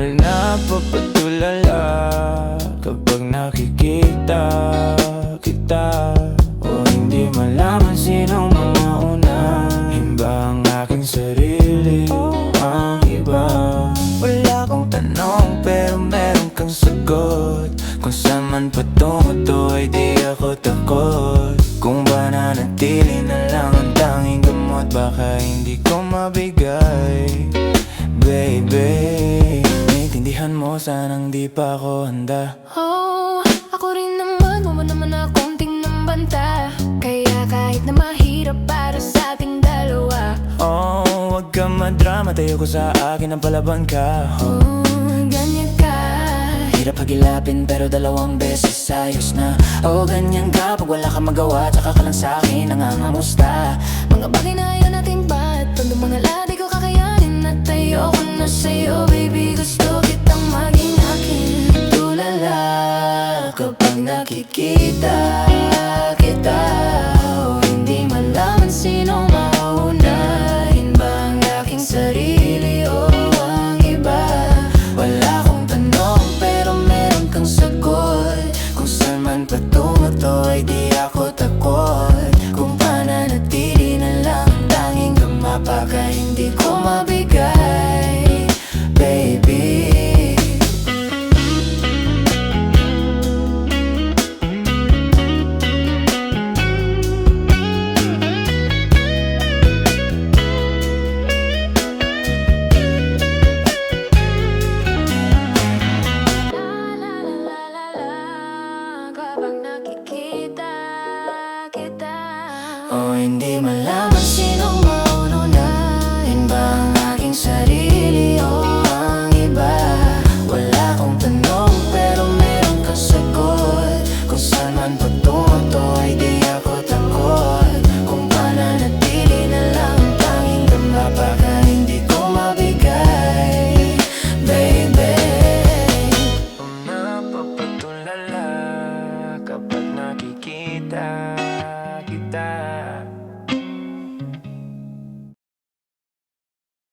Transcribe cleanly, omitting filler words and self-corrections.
napapatulala kapag nakikita kita. O hindi malaman sinong mga una, himba ang aking sarili, ang iba. Wala akong tanong pero meron kang sagot. Kung saan man patungo to ay di ako takot. Kung ba nanatili na lang ang tanging gamot, baka hindi ko mabigay, baby. Naintindihan mo, sanang di pa ako handa. Oh, ako rin naman, wala naman akong tinambanta. Kaya kahit na mahirap para sa ating dalawa. Oh, wag ka madrama, tayo ko sa akin ang palaban ka. Oh, ganyan ka. Hirap hagilapin pero dalawang beses ayos na. Oh, ganyan ka, pag wala ka magawa, tsaka ka lang sa'kin nangangamusta. Mga bagay na ayaw natin ba't pag lumangala di ko kakayanin. At ayoko na sa'yo, baby, gusto kitang maging akin. Tulala kapag nakikita